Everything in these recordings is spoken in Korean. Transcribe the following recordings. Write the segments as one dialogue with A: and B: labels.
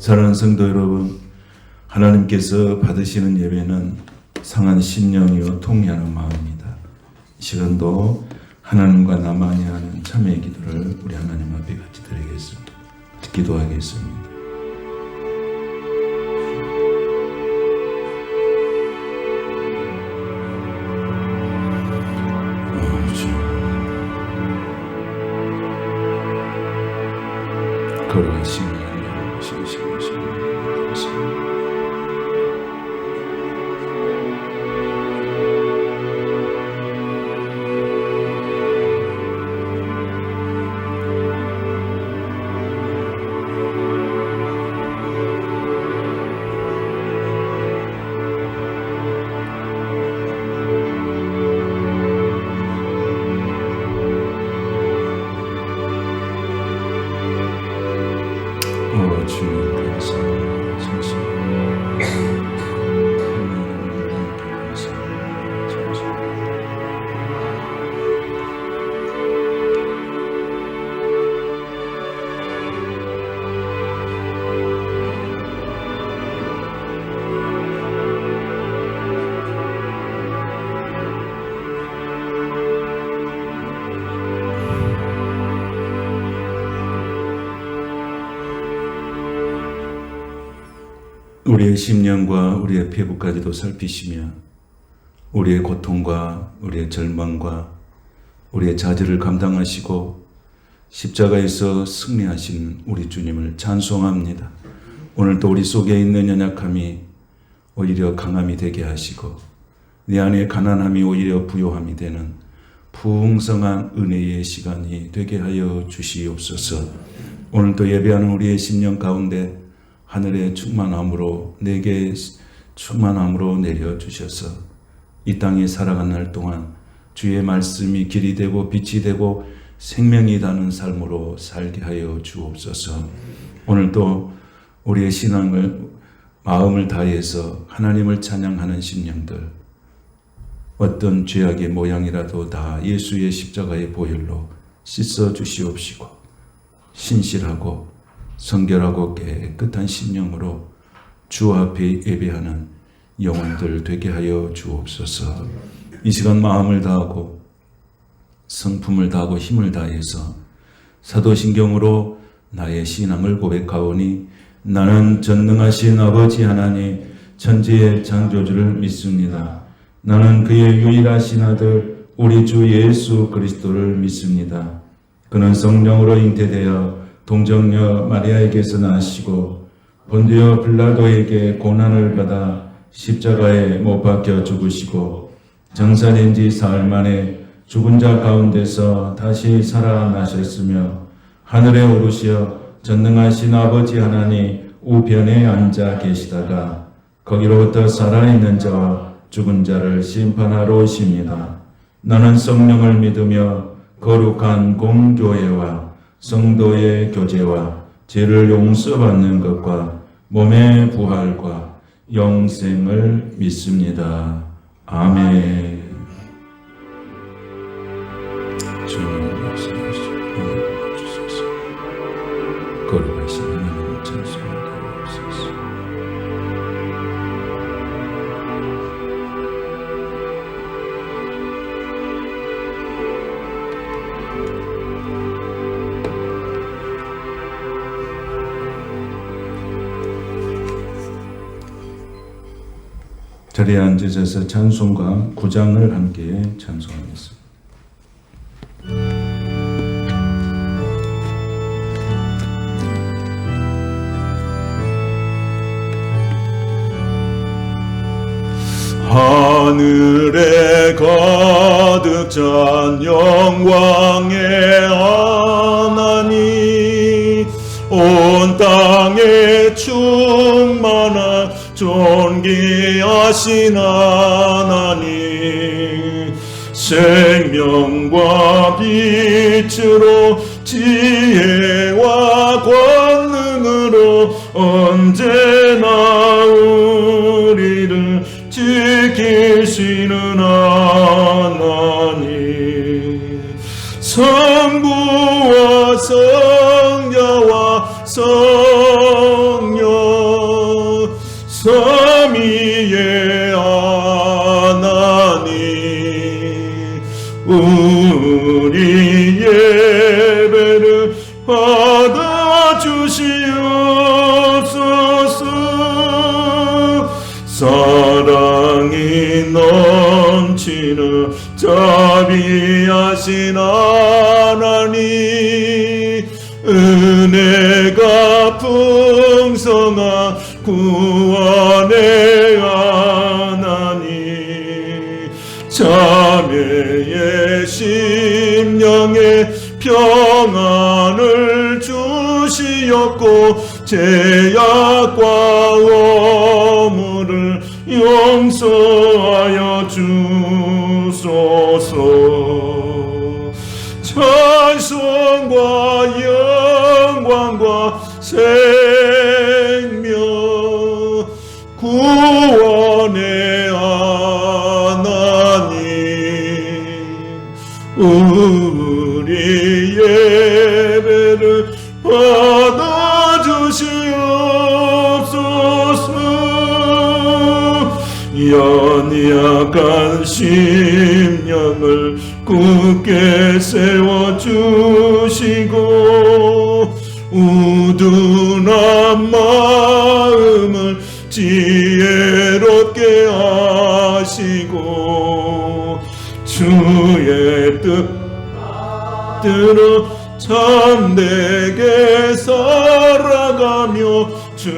A: 사랑하는 성도 여러분, 하나님께서 받으시는 예배는 상한 심령이요 통회하는 마음입니다. 이 시간도 하나님과 나만이 하는 참회의 기도를 우리 하나님 앞에 같이 드리겠습니다. 같이 기도하겠습니다. 걸어가시는 하나님 신실하시는 주님 감사합니다. 우리의 심령과 우리의 피부까지도 살피시며 우리의 고통과 우리의 절망과 우리의 자질을 감당하시고 십자가에서 승리하신 우리 주님을 찬송합니다. 오늘도 우리 속에 있는 연약함이 오히려 강함이 되게 하시고 내 안에 가난함이 오히려 부요함이 되는 풍성한 은혜의 시간이 되게 하여 주시옵소서. 오늘도 예배하는 우리의 심령 가운데 하늘의 충만함으로 내게 충만함으로 내려주셔서 이 땅에 살아가는 날 동안 주의 말씀이 길이 되고 빛이 되고 생명이 다는 삶으로 살게 하여 주옵소서. 오늘도 우리의 신앙을 마음을 다해서 하나님을 찬양하는 심령들, 어떤 죄악의 모양이라도 다 예수의 십자가의 보혈로 씻어 주시옵시고 신실하고 성결하고 깨끗한 심령으로 주 앞에 예배하는 영혼들 되게 하여 주옵소서. 이 시간 마음을 다하고 성품을 다하고 힘을 다해서 사도신경으로 나의 신앙을 고백하오니 나는 전능하신 아버지 하나님 천지의 창조주를 믿습니다. 나는 그의 유일하신 아들 우리 주 예수 그리스도를 믿습니다. 그는 성령으로 잉태되어 동정녀 마리아에게서 나시고 본디오 빌라도에게 고난을 받아 십자가에 못 박혀 죽으시고 장사된 지 사흘 만에 죽은 자 가운데서 다시 살아나셨으며 하늘에 오르시어 전능하신 아버지 하나님 우편에 앉아 계시다가 거기로부터 살아있는 자와 죽은 자를 심판하러 오십니다. 나는 성령을 믿으며 거룩한 공교회와 성도의 교제와 죄를 용서받는 것과 몸의 부활과 영생을 믿습니다. 아멘. 주님 말씀하시옵소서. 거룩하신 하나님을 찬송하옵소서. 자리에 앉으셔서 찬송가 9장을 함께 찬송하겠습니다. 하늘에 가득 찬 영광의 하나님 온 땅에 충만한 존귀하신 하나님 생명과 빛으로 지혜와 권능으로 언제나 우리를 지키시는 하나님 성부와 성자와 성령 하신 하나님, 은혜가 풍성한 구원의 하나님, 자매의 심령에 평안을 주시었고 죄악과 허물을 용서하여 주소서. 찬송과 영광과 생명, 구원의 하나님, 우리 예배를 받아주시옵소서. 연약한 심령을 굳게 세워주시고 우둔한 마음을 지혜롭게 하시고 주의 뜻대로 참되게 살아가며 주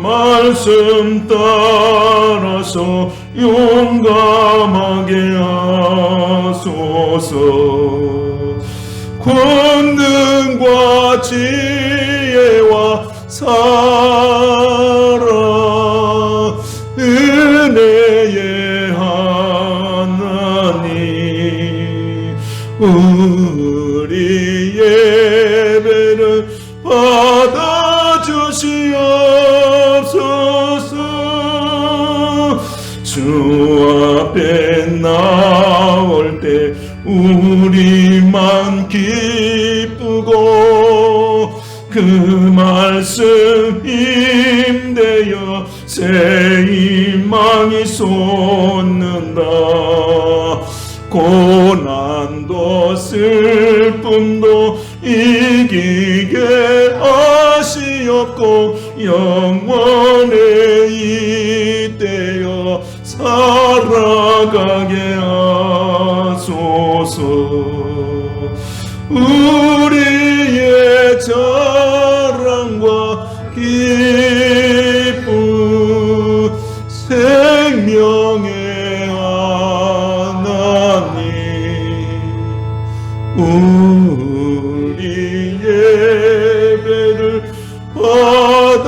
A: 말씀 따라서 용감하게 하소서. 권능과 지혜와 사랑, 은혜의 하나님, 우리 예배를 받아주시옵소서. 주 앞에 나올 때 우리만 기쁘고 그 말씀 힘되어 새 희망이 솟는다. 고난도 슬픔도 이기게 하시옵고 영원에 잇대어 살아가게 하소서. 우리의 자랑과 기쁨, 생명의 하나님, 우리 예배를 받아주시옵소서.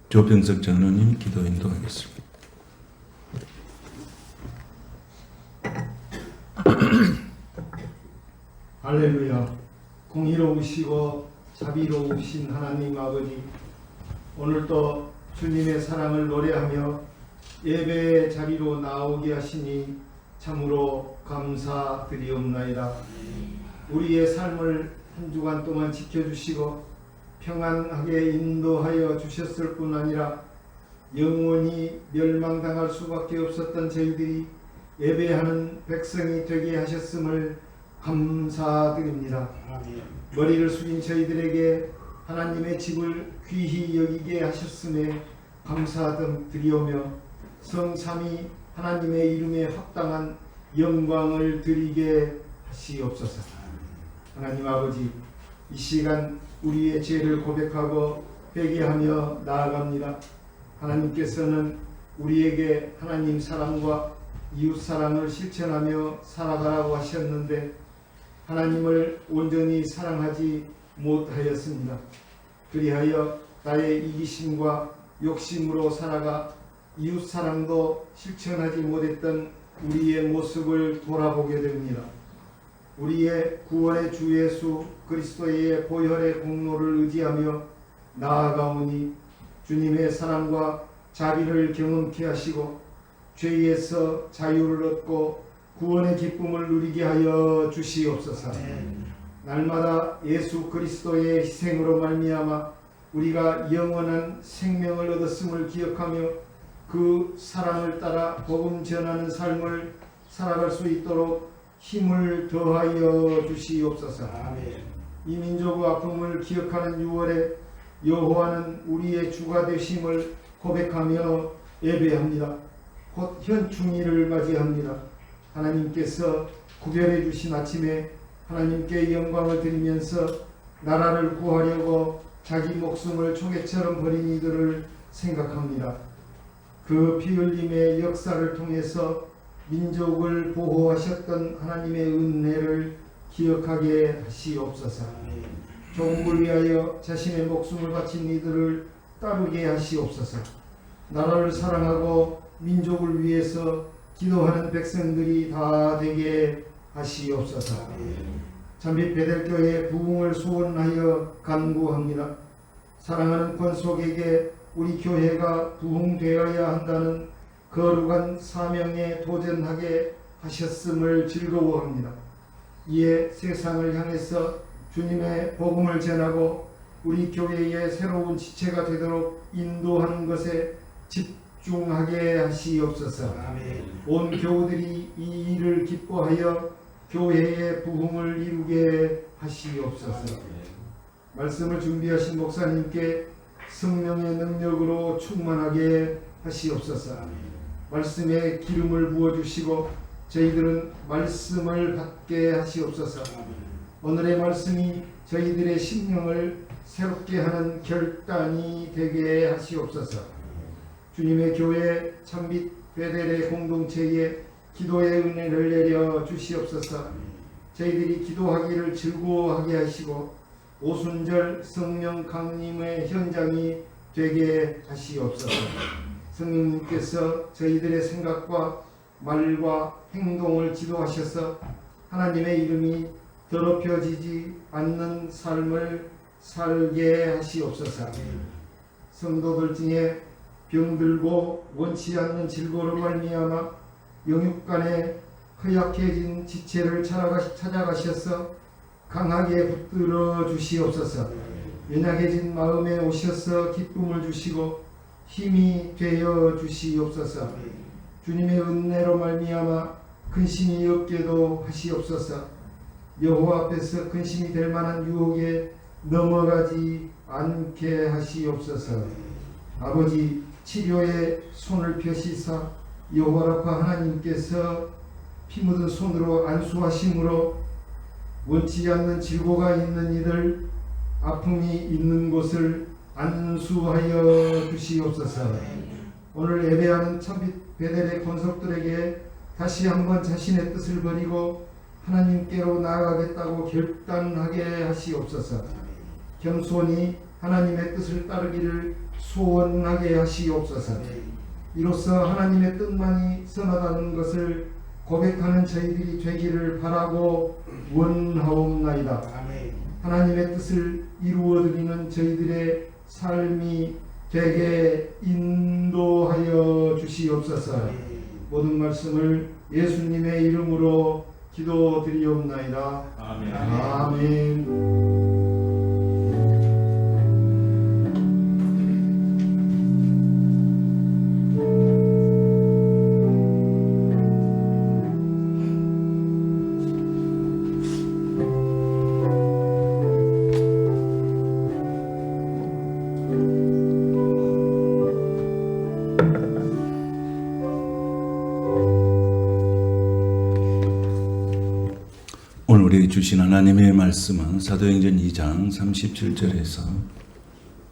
A: 조병석 장로님 기도 인도하겠습니다.
B: 할렐루야. 공의로우시고 자비로우신 하나님 아버지, 오늘도 주님의 사랑을 노래하며 예배의 자리로 나오게 하시니 참으로 감사드리옵나이다. 우리의 삶을 한 주간 동안 지켜주시고 평안하게 인도하여 주셨을 뿐 아니라 영원히 멸망당할 수밖에 없었던 저희들이 예배하는 백성이 되게 하셨음을 감사드립니다. 머리를 숙인 저희들에게 하나님의 집을 귀히 여기게 하셨음에 감사드리오며 성삼위 하나님의 이름에 합당한 영광을 드리게 하시옵소서. 하나님 아버지, 이 시간 우리의 죄를 고백하고 회개하며 나아갑니다. 하나님께서는 우리에게 하나님 사랑과 이웃 사랑을 실천하며 살아가라고 하셨는데 하나님을 온전히 사랑하지 못하였습니다. 그리하여 나의 이기심과 욕심으로 살아가 이웃 사랑도 실천하지 못했던 우리의 모습을 돌아보게 됩니다. 우리의 구원의 주 예수 그리스도의 보혈의 공로를 의지하며 나아가오니 주님의 사랑과 자비를 경험케 하시고 죄에서 자유를 얻고 구원의 기쁨을 누리게 하여 주시옵소서. 날마다 예수 그리스도의 희생으로 말미암아 우리가 영원한 생명을 얻었음을 기억하며 그 사랑을 따라 복음 전하는 삶을 살아갈 수 있도록 힘을 더하여 주시옵소서. 이 민족의 아픔을 기억하는 6월에 여호와는 우리의 주가 되심을 고백하며 예배합니다. 곧 현충일을 맞이합니다. 하나님께서 구별해 주신 아침에 하나님께 영광을 드리면서 나라를 구하려고 자기 목숨을 초계처럼 버린 이들을 생각합니다. 그 피 흘림의 역사를 통해서 민족을 보호하셨던 하나님의 은혜를 기억하게 하시옵소서. 종국을 위하여 자신의 목숨을 바친 이들을 따르게 하시옵소서. 나라를 사랑하고 민족을 위해서 기도하는 백성들이 다 되게 하시옵소서. 잠빛 베델교회 부흥을 소원하여 간구합니다. 사랑하는 권속에게 우리 교회가 부흥되어야 한다는 거룩한 사명에 도전하게 하셨음을 즐거워합니다. 이에 세상을 향해서 주님의 복음을 전하고 우리 교회의 새로운 지체가 되도록 인도하는 것에 집중하게 하시옵소서. 온 교우들이 이 일을 기뻐하여 교회의 부흥을 이루게 하시옵소서. 말씀을 준비하신 목사님께 성령의 능력으로 충만하게 하시옵소서. 말씀에 기름을 부어주시고 저희들은 말씀을 받게 하시옵소서. 오늘의 말씀이 저희들의 심령을 새롭게 하는 결단이 되게 하시옵소서. 주님의 교회 참빛 베델의 공동체에 기도의 은혜를 내려 주시옵소서. 저희들이 기도하기를 즐거워하게 하시고 오순절 성령 강림의 현장이 되게 하시옵소서. 성령님께서 저희들의 생각과 말과 행동을 지도하셔서 하나님의 이름이 더럽혀지지 않는 삶을 살게 하시옵소서. 성도들 중에 병들고 원치 않는 질고로 말미암아 영육간에 허약해진 지체를 찾아가셔서 강하게 붙들어 주시옵소서. 연약해진 마음에 오셔서 기쁨을 주시고 힘이 되어 주시옵소서. 주님의 은혜로 말미암아 근심이 없게도 하시옵소서. 여호와 앞에서 근심이 될 만한 유혹에 넘어가지 않게 하시옵소서. 아버지, 치료에 손을 펴시사 여호와라파 하나님께서 피 묻은 손으로 안수하심으로 원치 않는 질고가 있는 이들, 아픔이 있는 곳을 안수하여 주시옵소서. 오늘 예배하는 참빛 베델의 권속들에게 다시 한번 자신의 뜻을 버리고 하나님께로 나아가겠다고 결단하게 하시옵소서. 겸손히 하나님의 뜻을 따르기를 소원하게 하시옵소서. 이로써 하나님의 뜻만이 선하다는 것을 고백하는 저희들이 되기를 바라고 원하옵나이다. 하나님의 뜻을 이루어드리는 저희들의 삶이 되게 인도하여 주시옵소서. 모든 말씀을 예수님의 이름으로 기도드리옵나이다.
C: 아멘.
B: 아멘.
A: 오늘 우리에게 주신 하나님의 말씀은 사도행전 2장 37절에서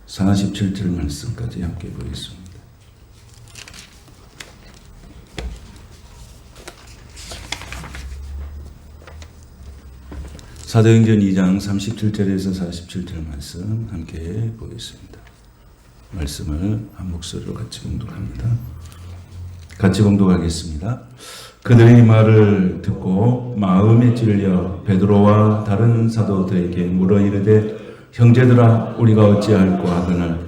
A: 47절 말씀까지 함께 보겠습니다. 사도행전 2장 37절에서 47절 말씀 함께 보겠습니다. 말씀을 한 목소리로 같이 봉독합니다. 같이 봉독하겠습니다. 그들의 말을 듣고 마음에 찔려 베드로와 다른 사도들에게 물어 이르되 형제들아 우리가 어찌할꼬 하거늘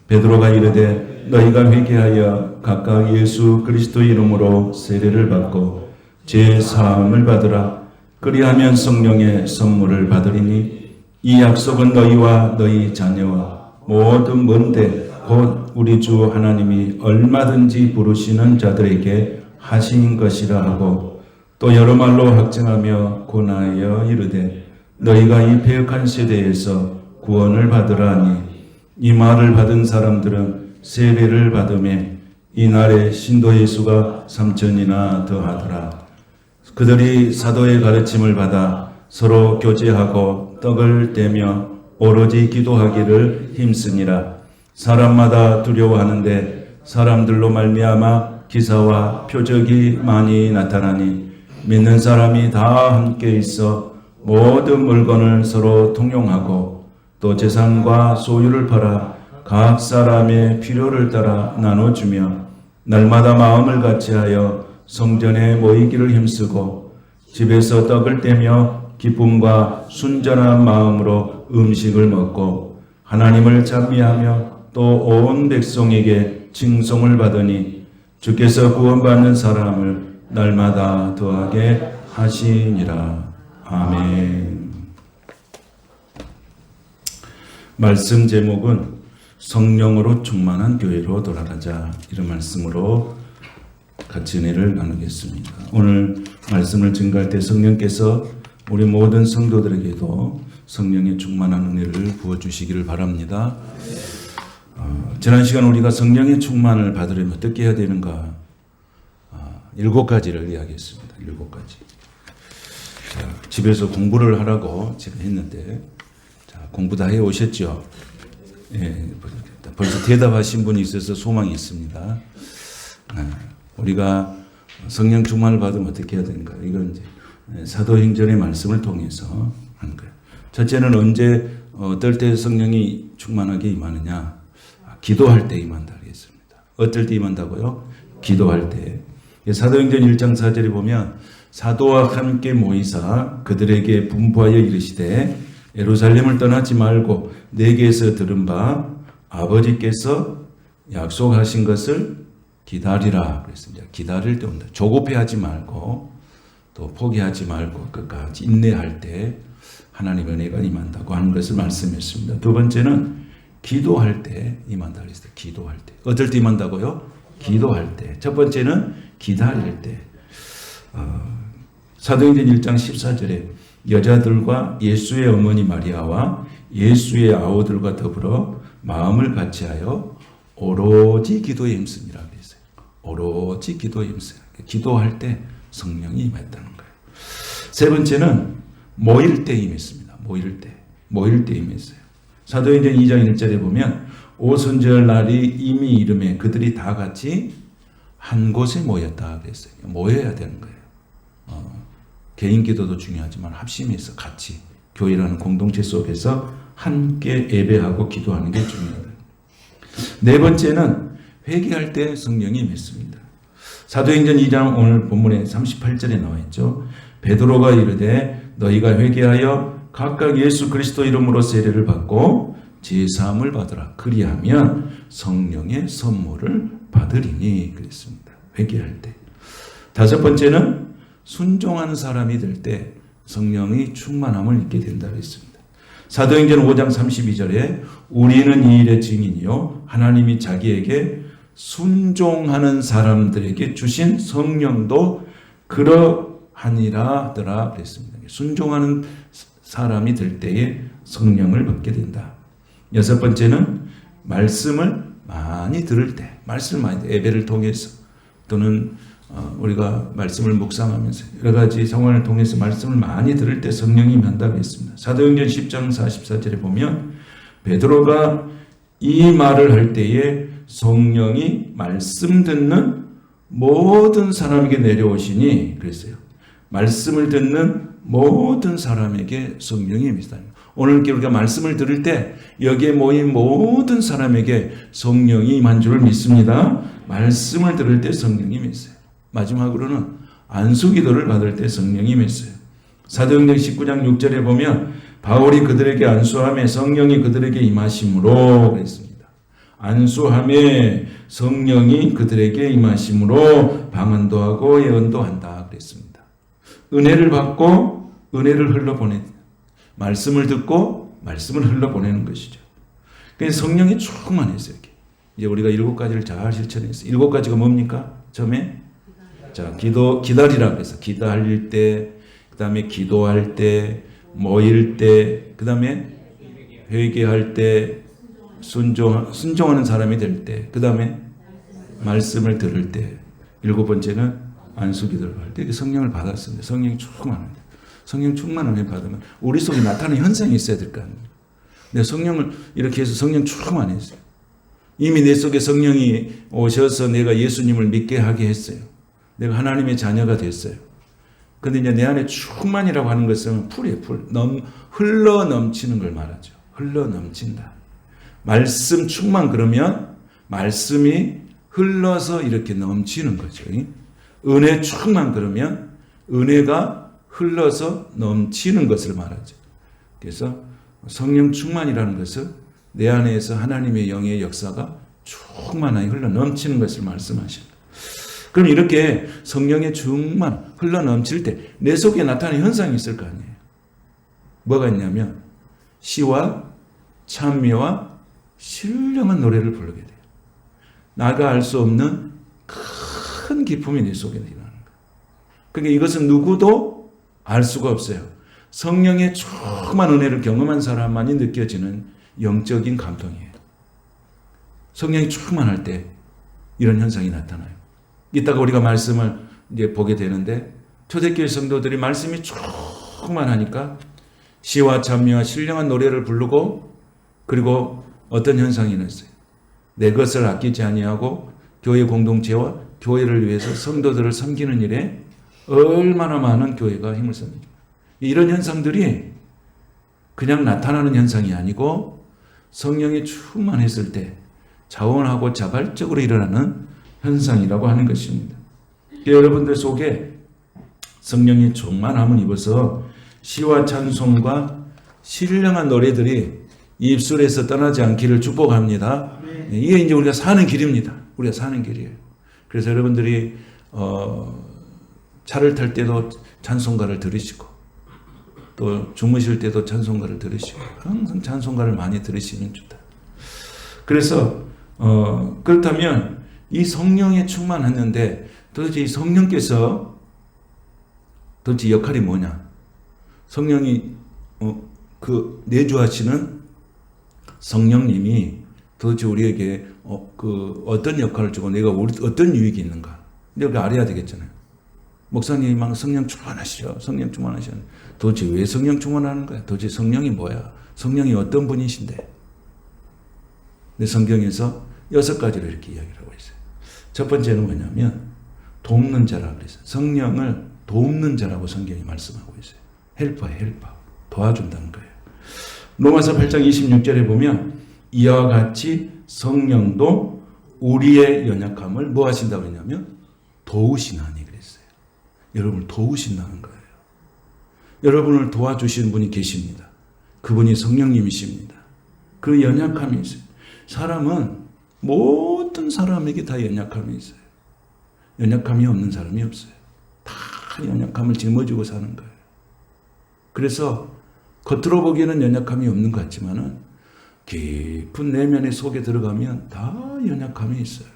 A: 베드로가 이르되 너희가 회개하여 각각 예수 그리스도 이름으로 세례를 받고 죄 사함을 받으라. 그리하면 성령의 선물을 받으리니 이 약속은 너희와 너희 자녀와 모든 먼데 곧 우리 주 하나님이 얼마든지 부르시는 자들에게 하신 것이라 하고 또 여러 말로 확증하며 고나하여 이르되 너희가 이 패역한 세대에서 구원을 받으라니 이 말을 받은 사람들은 세례를 받음에 이날에 신도 예수가 3천이나 더하더라. 그들이 사도의 가르침을 받아 서로 교제하고 떡을 떼며 오로지 기도하기를 힘쓰니라. 사람마다 두려워하는데 사람들로 말미암아 기사와 표적이 많이 나타나니 믿는 사람이 다 함께 있어 모든 물건을 서로 통용하고 또 재산과 소유를 팔아 각 사람의 필요를 따라 나눠주며 날마다 마음을 같이하여 성전에 모이기를 힘쓰고 집에서 떡을 떼며 기쁨과 순전한 마음으로 음식을 먹고 하나님을 찬미하며 또 온 백성에게 칭송을 받으니 주께서 구원받는 사람을 날마다 더하게 하시니라. 아멘. 말씀 제목은 성령으로 충만한 교회로 돌아가자, 이런 말씀으로 같이 은혜를 나누겠습니다. 오늘 말씀을 증거할 때 성령께서 우리 모든 성도들에게도 성령의 충만한 은혜를 부어주시기를 바랍니다. 지난 시간 우리가 성령의 충만을 받으려면 어떻게 해야 되는가? 7가지를 이야기했습니다. 7가지. 자, 집에서 공부를 하라고 제가 했는데, 자, 공부 다 해 오셨죠? 예, 벌써 대답하신 분이 있어서 소망이 있습니다. 우리가 성령 충만을 받으면 어떻게 해야 되는가? 이건 이제 사도행전의 말씀을 통해서 하는 거예요. 첫째는 언제 어떨 때 성령이 충만하게 임하느냐? 기도할 때 임한다 그랬습니다. 어떨 때 임한다고요? 기도할 때. 사도행전 1장 4절에 보면 사도와 함께 모이사 그들에게 분부하여 이르시되 예루살렘을 떠나지 말고 내게서 들은 바 아버지께서 약속하신 것을 기다리라 그랬습니다. 기다릴 때 온다. 조급해하지 말고 또 포기하지 말고 끝까지 인내할 때 하나님의 은혜가 임한다고 하는 것을 말씀했습니다. 두 번째는 기도할 때 임한다 그랬어요. 기도할 때. 어떨 때 임한다고요? 기도할 때. 첫 번째는 기다릴 때. 사도행전 1장 14절에 여자들과 예수의 어머니 마리아와 예수의 아우들과 더불어 마음을 같이하여 오로지 기도에 힘쓰니라 그랬어요. 오로지 기도에 힘쓰니라. 기도할 때 성령이 임했다는 거예요. 세 번째는 모일 때 임했습니다. 모일 때 임했어요. 사도행전 2장 1절에 보면 오순절 날이 이미 이름에 그들이 다 같이 한 곳에 모였다 그랬어요. 모여야 되는 거예요. 개인 기도도 중요하지만 합심해서 같이 교회라는 공동체 속에서 함께 예배하고 기도하는 게 중요하다. 네 번째는 회개할 때 성령이 임했습니다. 사도행전 2장 오늘 본문에 38절에 나와 있죠. 베드로가 이르되 너희가 회개하여 각각 예수 그리스도 이름으로 세례를 받고 제사함을 받으라. 그리하면 성령의 선물을 받으리니 그랬습니다. 회개할 때. 다섯 번째는 순종하는 사람이 될 때 성령의 충만함을 입게 된다 그랬습니다. 사도행전 5장 32절에 우리는 이 일의 증인이요 하나님이 자기에게 순종하는 사람들에게 주신 성령도 그러하니라 하더라 그랬습니다. 순종하는 사람이 될 때에 성령을 받게 된다. 여섯 번째는 말씀을 많이 들을 때, 말씀을 많이 예배를 통해서 또는 우리가 말씀을 묵상하면서 여러 가지 상황을 통해서 말씀을 많이 들을 때 성령이 임한다고 했습니다. 사도행전 10장 44절에 보면 베드로가 이 말을 할 때에 성령이 말씀 듣는 모든 사람에게 내려오시니 그랬어요. 말씀을 듣는 모든 사람에게 성령이 임했다. 오늘 우리가 말씀을 들을 때 여기에 모인 모든 사람에게 성령이 임한 줄을 믿습니다. 말씀을 들을 때 성령이 임했어요. 마지막으로는 안수기도를 받을 때 성령이 임했어요. 사도행전 19장 6절에 보면 바울이 그들에게 안수함에 성령이 그들에게 임하심으로 그랬습니다. 안수함에 성령이 그들에게 임하심으로 방언도 하고 예언도 한다 그랬습니다. 은혜를 받고 은혜를 흘러보낸다. 말씀을 듣고 말씀을 흘러보내는 것이죠. 그래서 성령이 충만했어요. 이제 우리가 7가지를 잘 실천했어요. 7가지가 뭡니까? 처음에 자, 기다리라 그래서 기다릴 때, 그 다음에 기도할 때, 모일 때, 그 다음에 회개할 때, 순종하는 사람이 될 때, 그 다음에 말씀을 들을 때, 7번째는 안수기도를 할 때 성령을 받았습니다. 성령이 충만합니다. 성령 충만함을 받으면 우리 속에 나타나는 현상이 있어야 될 거 아니에요. 근데 성령을 이렇게 해서 성령 충만했어요. 이미 내 속에 성령이 오셔서 내가 예수님을 믿게 하게 했어요. 내가 하나님의 자녀가 됐어요. 근데 이제 내 안에 충만이라고 하는 것은 풀이에요, 풀. 흘러 넘치는 걸 말하죠. 흘러 넘친다. 말씀 충만 그러면 말씀이 흘러서 이렇게 넘치는 거죠. 은혜 충만 그러면 은혜가 흘러서 넘치는 것을 말하죠. 그래서 성령 충만이라는 것은 내 안에서 하나님의 영의 역사가 충만하게 흘러 넘치는 것을 말씀하십니다. 그럼 이렇게 성령의 충만 흘러 넘칠 때 내 속에 나타나는 현상이 있을 거 아니에요. 뭐가 있냐면 시와 찬미와 신령한 노래를 부르게 돼요. 나가 알 수 없는 큰 기쁨이 내 속에 일어나는 거예요. 그러니까 이것은 누구도 알 수가 없어요. 성령의 충만 은혜를 경험한 사람만이 느껴지는 영적인 감동이에요. 성령이 충만할 때 이런 현상이 나타나요. 이따가 우리가 말씀을 이제 보게 되는데 초대교회 성도들이 말씀이 충만하니까 시와 찬미와 신령한 노래를 부르고 그리고 어떤 현상이 있었어요. 내 것을 아끼지 아니하고 교회 공동체와 교회를 위해서 성도들을 섬기는 일에 얼마나 많은 교회가 힘을 씁니다. 이런 현상들이 그냥 나타나는 현상이 아니고 성령이 충만했을 때 자원하고 자발적으로 일어나는 현상이라고 하는 것입니다. 여러분들 속에 성령의 충만함을 입어서 시와 찬송과 신령한 노래들이 입술에서 떠나지 않기를 축복합니다. 이게 이제 우리가 사는 길입니다. 우리가 사는 길이에요. 그래서 여러분들이 차를 탈 때도 찬송가를 들으시고 또 주무실 때도 찬송가를 들으시고 항상 찬송가를 많이 들으시면 좋다. 그래서 그렇다면 이 성령에 충만했는데 도대체 이 성령께서 도대체 역할이 뭐냐? 성령이 내주하시는 성령님이 도대체 우리에게 어떤 역할을 주고 내가 어떤 유익이 있는가? 우리가 알아야 되겠잖아요. 목사님이 막 성령 충만하시죠. 성령 충만하시죠. 도대체 왜 성령 충만하는 거야? 도대체 성령이 뭐야? 성령이 어떤 분이신데? 근데 성경에서 6가지로 이렇게 이야기를 하고 있어요. 첫 번째는 뭐냐면 돕는 자라고 그랬어요. 성령을 돕는 자라고 성경이 말씀하고 있어요. 헬퍼. 도와준다는 거예요. 로마서 8장 26절에 보면 이와 같이 성령도 우리의 연약함을 뭐 하신다고 그랬냐면 도우시나니 그랬어요. 여러분을 도우신다는 거예요. 여러분을 도와주시는 분이 계십니다. 그분이 성령님이십니다. 그 연약함이 있어요. 사람은 모든 사람에게 다 연약함이 있어요. 연약함이 없는 사람이 없어요. 다 연약함을 짊어지고 사는 거예요. 그래서 겉으로 보기에는 연약함이 없는 것 같지만은 깊은 내면의 속에 들어가면 다 연약함이 있어요.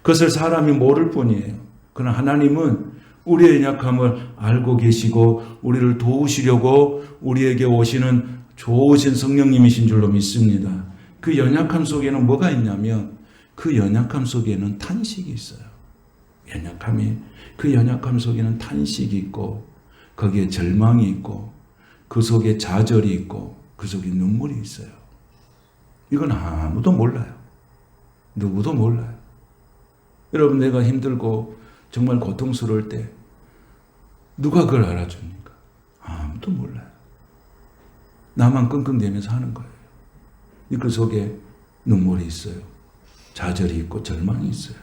A: 그것을 사람이 모를 뿐이에요. 그러나 하나님은 우리의 연약함을 알고 계시고 우리를 도우시려고 우리에게 오시는 좋으신 성령님이신 줄로 믿습니다. 그 연약함 속에는 뭐가 있냐면 그 연약함 속에는 탄식이 있어요. 그 연약함 속에는 탄식이 있고 거기에 절망이 있고 그 속에 좌절이 있고 그 속에 눈물이 있어요. 이건 아무도 몰라요. 누구도 몰라요. 여러분 내가 힘들고 정말 고통스러울 때 누가 그걸 알아줍니까? 아무도 몰라요. 나만 끙끙대면서 하는 거예요. 그 속에 눈물이 있어요. 좌절이 있고 절망이 있어요.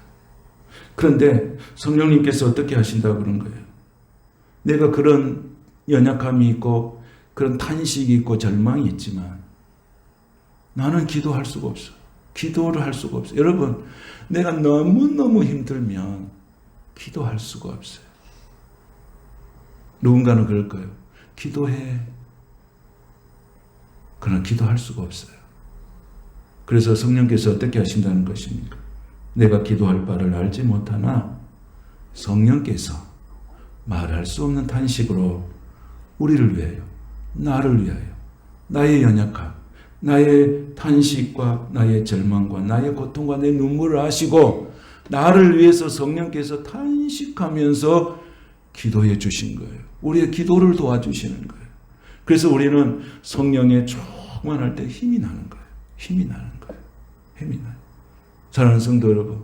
A: 그런데 성령님께서 어떻게 하신다고 그런 거예요? 내가 그런 연약함이 있고 그런 탄식이 있고 절망이 있지만 나는 기도할 수가 없어요. 기도를 할 수가 없어요. 여러분 내가 너무너무 힘들면 기도할 수가 없어요. 누군가는 그럴 거예요. 기도해. 그러나 기도할 수가 없어요. 그래서 성령께서 어떻게 하신다는 것입니까? 내가 기도할 바를 알지 못하나 성령께서 말할 수 없는 탄식으로 우리를 위하여, 나를 위하여, 나의 연약함, 나의 탄식과 나의 절망과 나의 고통과 내 눈물을 아시고 나를 위해서 성령께서 탄식하면서 기도해 주신 거예요. 우리의 기도를 도와주시는 거예요. 그래서 우리는 성령에 충만할 때 힘이 나는 거예요. 힘이 나는 거예요. 힘이 나요. 사랑하는 성도 여러분,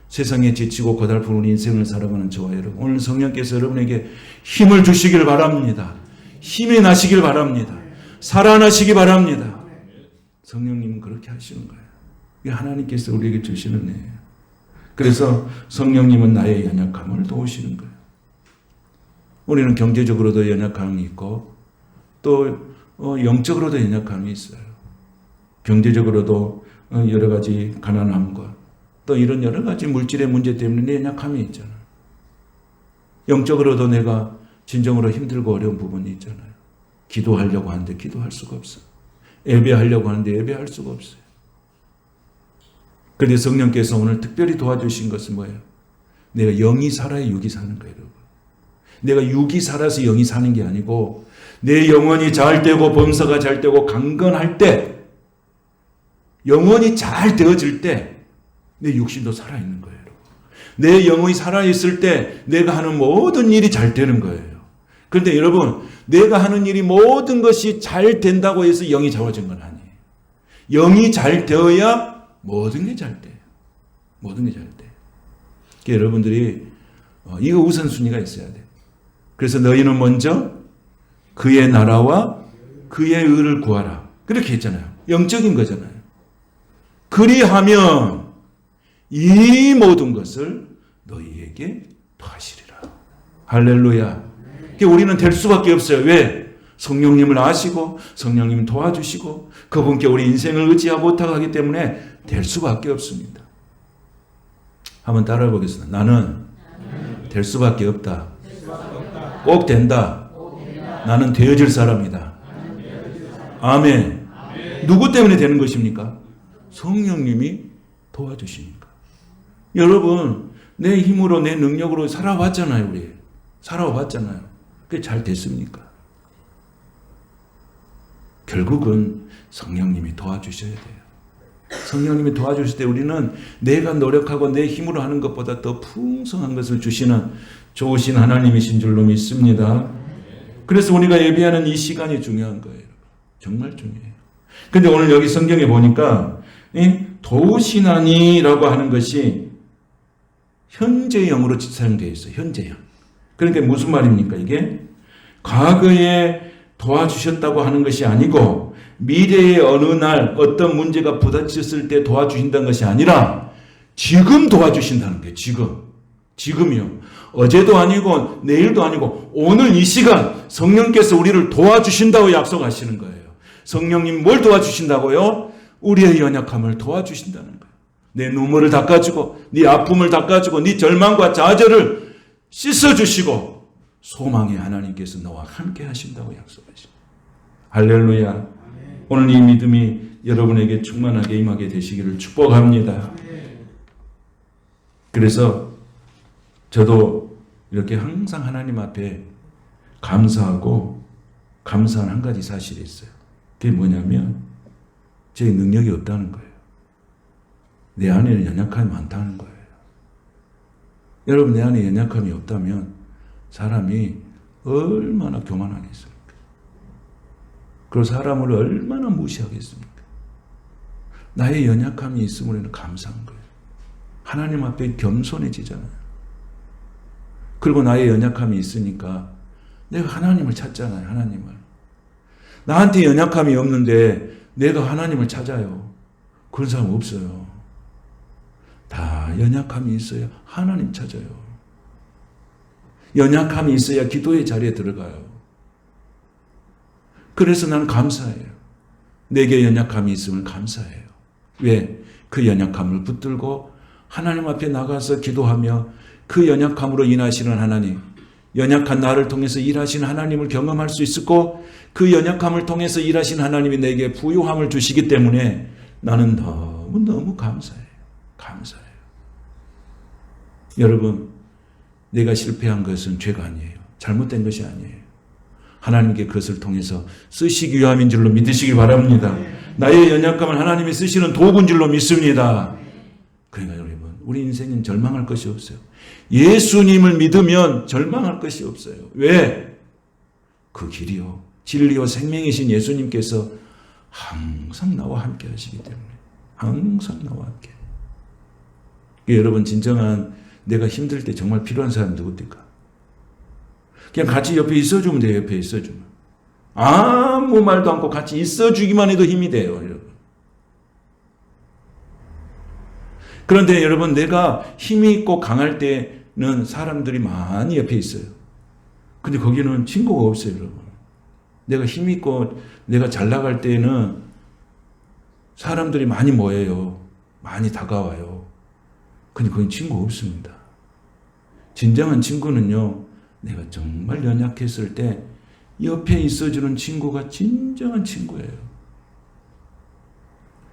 A: 세상에 지치고 고달픈 우리 인생을 살아가는 저와 여러분, 오늘 성령께서 여러분에게 힘을 주시길 바랍니다. 힘이 나시길 바랍니다. 살아나시기 바랍니다. 성령님은 그렇게 하시는 거예요. 이게 하나님께서 우리에게 주시는 은혜예요. 그래서 성령님은 나의 연약함을 도우시는 거예요. 우리는 경제적으로도 연약함이 있고 또 영적으로도 연약함이 있어요. 경제적으로도 여러 가지 가난함과 또 이런 여러 가지 물질의 문제 때문에 연약함이 있잖아요. 영적으로도 내가 진정으로 힘들고 어려운 부분이 있잖아요. 기도하려고 하는데 기도할 수가 없어요. 예배하려고 하는데 예배할 수가 없어요. 그런데 성령께서 오늘 특별히 도와주신 것은 뭐예요? 내가 영이 살아야 육이 사는 거예요, 여러분. 내가 육이 살아서 영이 사는 게 아니고 내 영혼이 잘 되고 범사가 잘 되고 강건할 때, 영혼이 잘 되어질 때 내 육신도 살아있는 거예요, 여러분. 내 영혼이 살아있을 때 내가 하는 모든 일이 잘 되는 거예요. 그런데 여러분, 내가 하는 일이 모든 것이 잘 된다고 해서 영이 좋아진 건 아니에요. 영이 잘 되어야 모든 게 잘 돼요. 모든 게 잘 돼요. 그러니까 여러분들이 이거 우선순위가 있어야 돼요. 그래서 너희는 먼저 그의 나라와 그의 의를 구하라. 그렇게 했잖아요. 영적인 거잖아요. 그리하면 이 모든 것을 너희에게 더하시리라. 할렐루야. 그러니까 우리는 될 수밖에 없어요. 왜? 성령님을 아시고 성령님 도와주시고 그분께 우리 인생을 의지하고 부탁하기 때문에 될 수밖에 없습니다. 한번 따라해 보겠습니다. 나는 될 수밖에 없다. 꼭 된다. 나는 되어질 사람이다. 아멘. 누구 때문에 되는 것입니까? 성령님이 도와주시니까. 여러분, 내 힘으로 내 능력으로 살아왔잖아요. 우리 살아왔잖아요. 그게 잘 됐습니까? 결국은 성령님이 도와주셔야 돼요. 성령님이 도와주실 때 우리는 내가 노력하고 내 힘으로 하는 것보다 더 풍성한 것을 주시는 좋으신 하나님이신 줄로 믿습니다. 그래서 우리가 예배하는 이 시간이 중요한 거예요. 정말 중요해요. 근데 오늘 여기 성경에 보니까 도우시나니라고 하는 것이 현재형으로 사용되어 있어요. 현재형. 그러니까 무슨 말입니까? 이게 과거에 도와주셨다고 하는 것이 아니고 미래의 어느 날 어떤 문제가 부딪혔을 때 도와주신다는 것이 아니라 지금 도와주신다는 거예요. 지금이요. 어제도 아니고 내일도 아니고 오늘 이 시간 성령께서 우리를 도와주신다고 약속하시는 거예요. 성령님 뭘 도와주신다고요? 우리의 연약함을 도와주신다는 거예요. 내 눈물을 닦아주고 네 아픔을 닦아주고 네 절망과 좌절을 씻어주시고 소망의 하나님께서 너와 함께 하신다고 약속하십니다. 할렐루야. 오늘 이 믿음이 여러분에게 충만하게 임하게 되시기를 축복합니다. 그래서 저도 이렇게 항상 하나님 앞에 감사하고 감사한 한 가지 사실이 있어요. 그게 뭐냐면 제 능력이 없다는 거예요. 내 안에는 연약함이 많다는 거예요. 여러분, 내 안에 연약함이 없다면 사람이 얼마나 교만하겠습니까? 그리고 사람을 얼마나 무시하겠습니까? 나의 연약함이 있음으로는 감사한 거예요. 하나님 앞에 겸손해지잖아요. 그리고 나의 연약함이 있으니까 내가 하나님을 찾잖아요. 하나님을. 나한테 연약함이 없는데 내가 하나님을 찾아요. 그런 사람 없어요. 다 연약함이 있어야 하나님 찾아요. 연약함이 있어야 기도의 자리에 들어가요. 그래서 나는 감사해요. 내게 연약함이 있으면 감사해요. 왜? 그 연약함을 붙들고 하나님 앞에 나가서 기도하며 그 연약함으로 인하시는 하나님, 연약한 나를 통해서 일하시는 하나님을 경험할 수 있었고 그 연약함을 통해서 일하신 하나님이 내게 부유함을 주시기 때문에 나는 너무너무 감사해요. 감사해요. 여러분, 내가 실패한 것은 죄가 아니에요. 잘못된 것이 아니에요. 하나님께 그것을 통해서 쓰시기 위함인 줄로 믿으시기 바랍니다. 나의 연약함을 하나님이 쓰시는 도구인 줄로 믿습니다. 그러니까 여러분, 우리 인생은 절망할 것이 없어요. 예수님을 믿으면 절망할 것이 없어요. 왜? 그 길이요, 진리요, 생명이신 예수님께서 항상 나와 함께 하시기 때문에. 항상 나와 함께. 여러분, 진정한 내가 힘들 때 정말 필요한 사람 누구입니까? 그냥 같이 옆에 있어주면 돼요. 옆에 있어주면. 아무 말도 않고 같이 있어주기만 해도 힘이 돼요. 여러분. 그런데 여러분, 내가 힘이 있고 강할 때는 사람들이 많이 옆에 있어요. 근데 거기는 친구가 없어요. 여러분. 내가 힘이 있고 내가 잘 나갈 때는 사람들이 많이 모여요. 많이 다가와요. 근데 거기 친구가 없습니다. 진정한 친구는요, 내가 정말 연약했을 때 옆에 있어주는 친구가 진정한 친구예요.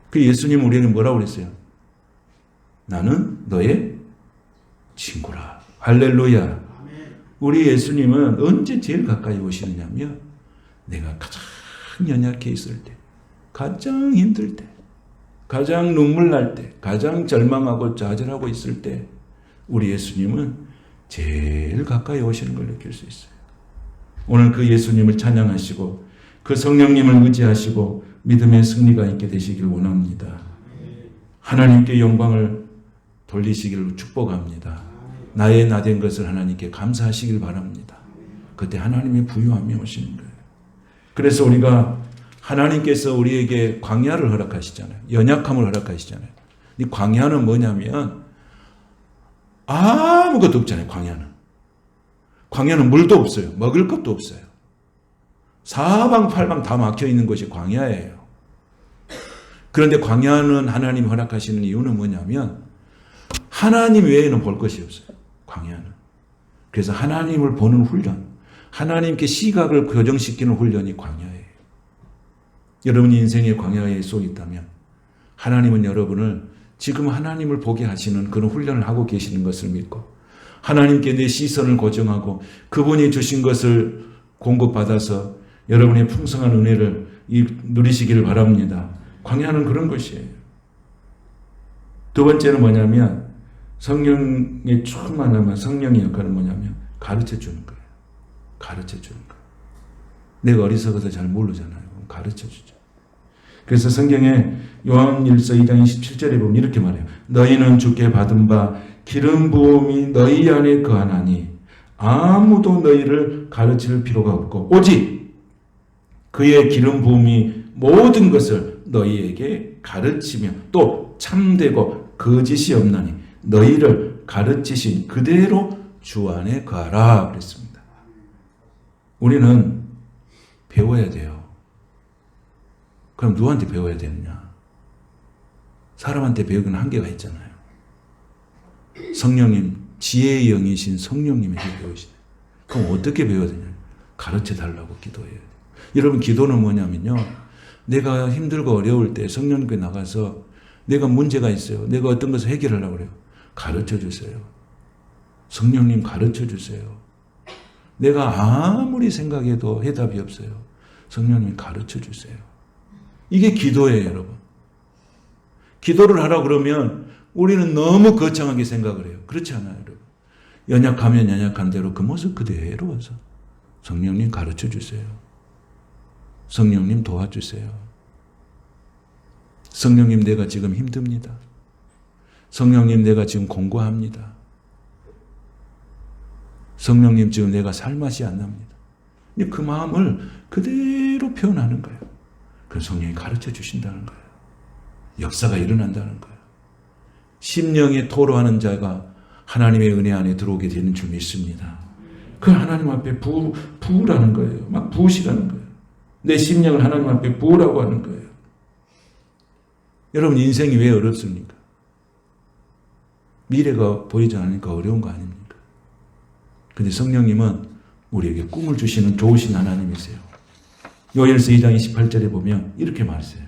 A: 그 예수님 우리에게 뭐라고 그랬어요? 나는 너의 친구라. 할렐루야. 우리 예수님은 언제 제일 가까이 오시느냐면 내가 가장 연약해 있을 때, 가장 힘들 때, 가장 눈물 날 때, 가장 절망하고 좌절하고 있을 때 우리 예수님은 제일 가까이 오시는 걸 느낄 수 있어요. 오늘 그 예수님을 찬양하시고 그 성령님을 의지하시고 믿음의 승리가 있게 되시길 원합니다. 하나님께 영광을 돌리시기를 축복합니다. 나의 나된 것을 하나님께 감사하시길 바랍니다. 그때 하나님의 부유함이 오시는 거예요. 그래서 우리가 하나님께서 우리에게 광야를 허락하시잖아요. 연약함을 허락하시잖아요. 이 광야는 뭐냐면 아무것도 없잖아요. 광야는 물도 없어요. 먹을 것도 없어요. 사방팔방 다 막혀 있는 것이 광야예요. 그런데 광야는 하나님 허락하시는 이유는 뭐냐면 하나님 외에는 볼 것이 없어요. 광야는. 그래서 하나님을 보는 훈련, 하나님께 시각을 교정시키는 훈련이 광야예요. 여러분이 인생의 광야에 속 있다면 하나님은 여러분을 지금 하나님을 보게 하시는 그런 훈련을 하고 계시는 것을 믿고 하나님께 내 시선을 고정하고 그분이 주신 것을 공급받아서 여러분의 풍성한 은혜를 누리시기를 바랍니다. 광야는 그런 것이에요. 두 번째는 뭐냐면 성령의 충만함과 성령의 역할은 뭐냐면 가르쳐 주는 거예요. 가르쳐 주는 거예요. 내가 어리석어서 잘 모르잖아요. 가르쳐 주죠. 그래서 성경에 요한일서 2장 27절에 보면 이렇게 말해요. 너희는 주께 받은 바 기름 부음이 너희 안에 거하나니 아무도 너희를 가르칠 필요가 없고 오직 그의 기름 부음이 모든 것을 너희에게 가르치며 또 참되고 거짓이 없나니 너희를 가르치신 그대로 주 안에 거하라 그랬습니다. 우리는 배워야 돼요. 그럼 누구한테 배워야 되느냐? 사람한테 배우기는 한계가 있잖아요. 성령님, 지혜의 영이신 성령님에게 배우시네. 그럼 어떻게 배워야 되냐? 가르쳐 달라고 기도해야 돼요. 여러분, 기도는 뭐냐면요. 내가 힘들고 어려울 때 성령님께 나가서 내가 문제가 있어요. 내가 어떤 것을 해결하려고 그래요. 가르쳐 주세요. 성령님 가르쳐 주세요. 내가 아무리 생각해도 해답이 없어요. 성령님 가르쳐 주세요. 이게 기도예요, 여러분. 기도를 하라고 그러면 우리는 너무 거창하게 생각을 해요. 그렇지 않아요, 여러분. 연약하면 연약한 대로 그 모습 그대로 와서 성령님 가르쳐 주세요. 성령님 도와주세요. 성령님 내가 지금 힘듭니다. 성령님 내가 지금 공고합니다. 성령님 지금 내가 살맛이 안 납니다. 그 마음을 그대로 표현하는 거예요. 그래서 성령이 가르쳐 주신다는 거예요. 역사가 일어난다는 거예요. 심령에 토로하는 자가 하나님의 은혜 안에 들어오게 되는 줄 믿습니다. 그 하나님 앞에 부으라는 거예요. 막 부으시라는 거예요. 내 심령을 하나님 앞에 부으라고 하는 거예요. 여러분, 인생이 왜 어렵습니까? 미래가 보이지 않으니까 어려운 거 아닙니까? 근데 성령님은 우리에게 꿈을 주시는 좋으신 하나님이세요. 요엘서 2장 28절에 보면 이렇게 말했어요.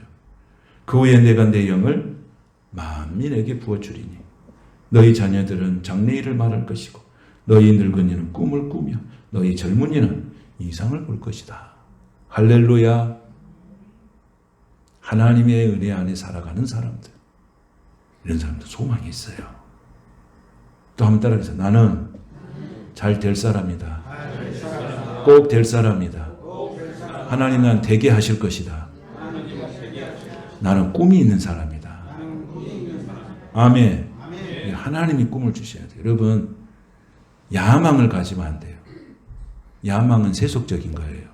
A: 그 후에 내가 내 영을 만민에게 부어주리니 너희 자녀들은 장래일을 말할 것이고 너희 늙은이는 꿈을 꾸며 너희 젊은이는 이상을 볼 것이다. 할렐루야. 하나님의 은혜 안에 살아가는 사람들, 이런 사람들 소망이 있어요. 또 한번 따라해서 나는 잘 될 사람이다. 꼭 될 사람이다. 하나님 난 되게 하실 것이다. 나는 꿈이 있는 사람이다. 아멘. 하나님이 꿈을 주셔야 돼요. 여러분, 야망을 가지면 안 돼요. 야망은 세속적인 거예요.